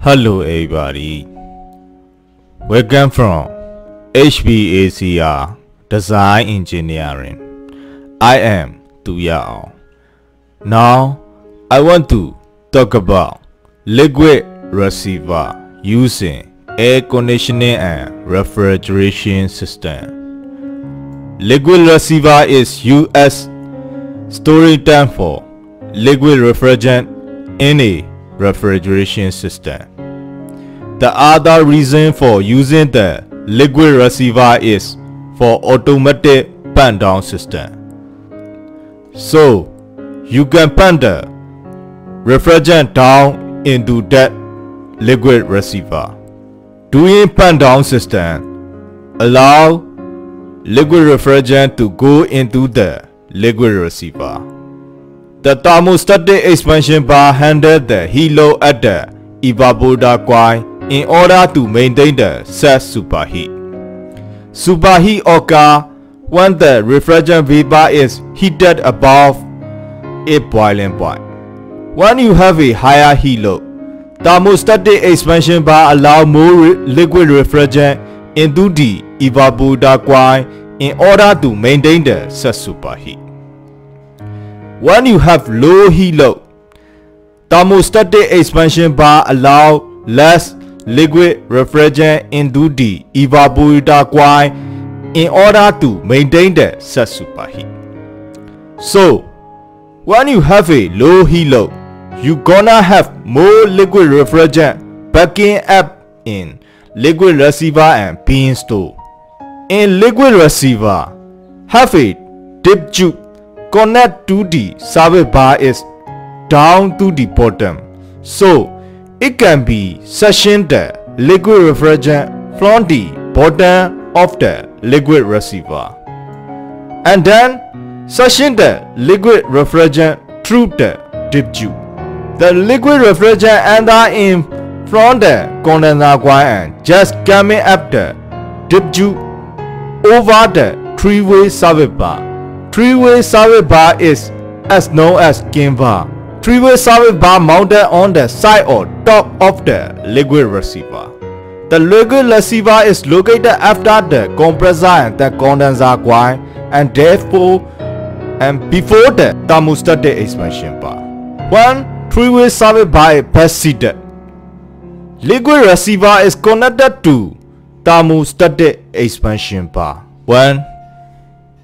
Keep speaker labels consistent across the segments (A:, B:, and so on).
A: Hello everybody, welcome from HVACR Design Engineering. I am Tuyao. Now I want to talk about liquid receiver using air conditioning and refrigeration system. Liquid receiver is US story term for liquid refrigerant in a refrigeration system. The other reason for using the liquid receiver is for automatic pan down system. So you can pan the refrigerant down into that liquid receiver. Doing pan down system allow liquid refrigerant to go into the liquid receiver. The thermostatic expansion bar handles the heat load at the evaporator coil in order to maintain the set superheat. Superheat occurs when the refrigerant vapor is heated above a boiling point. When you have a higher heat load, thermostatic expansion bar allows more liquid refrigerant into the evaporator coil in order to maintain the set superheat. When you have low heat load, thermostatic expansion bar allows less liquid refrigerant into the evaporator coil in order to maintain the set superheat. So, when you have a low heat load, you gonna have more liquid refrigerant backing up in liquid receiver and being stored. In liquid receiver, have a dip tube connect to the service bar is down to the bottom, so it can be suction the liquid refrigerant from the bottom of the liquid receiver, and then suction the liquid refrigerant through the dip tube. The liquid refrigerant enter in from the condenser coil and just coming up the dip tube over the three-way service bar. Three-way service bar is as known as camber. Three-way service bar mounted on the side or top of the liquid receiver. The liquid receiver is located after the compressor and the condenser coil, and therefore before the thermostatic expansion bar. When three-way service bar is best seated, liquid receiver is connected to thermostatic expansion bar. When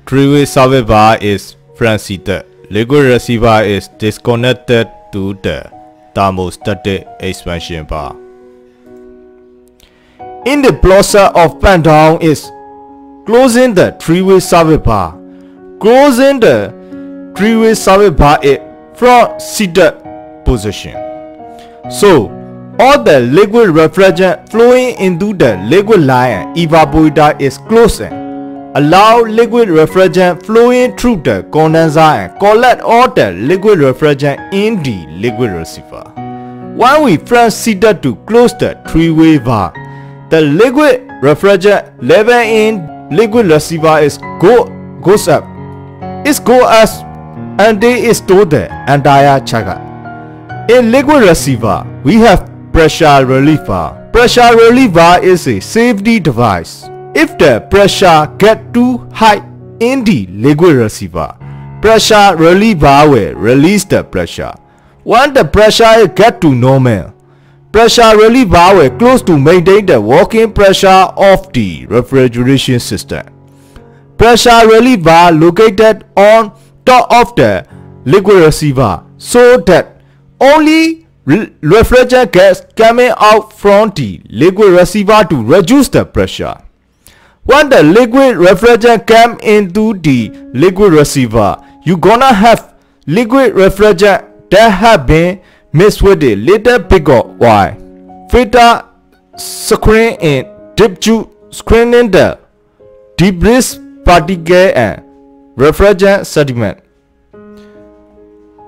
A: three-way service bar is front seated, liquid receiver is disconnected to the thermostatic expansion bar. In the process of pan down is closing the three-way service bar. Closing the three-way service bar is front seated position. So all the liquid refrigerant flowing into the liquid line and evaporator is closing. Allow liquid refrigerant flowing through the condenser and collect all the liquid refrigerant in the liquid receiver. When we front seated to close the three-way bar, the liquid refrigerant level in liquid receiver is goes up. It goes up and they is stored the entire chakra. In liquid receiver, we have pressure reliever. Pressure reliever is a safety device. If the pressure gets too high in the liquid receiver, pressure reliever will release the pressure. When the pressure gets to normal, pressure reliever will close to maintain the working pressure of the refrigeration system. Pressure reliever located on top of the liquid receiver so that only refrigerant gas coming out from the liquid receiver to reduce the pressure. When the liquid refrigerant comes into the liquid receiver, you gonna have liquid refrigerant that have been mixed with a little bit of oil. Filter screen in dip tube screening the debris particle and refrigerant sediment.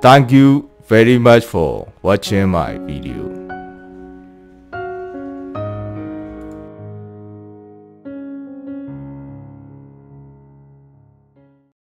A: Thank you very much for watching my video.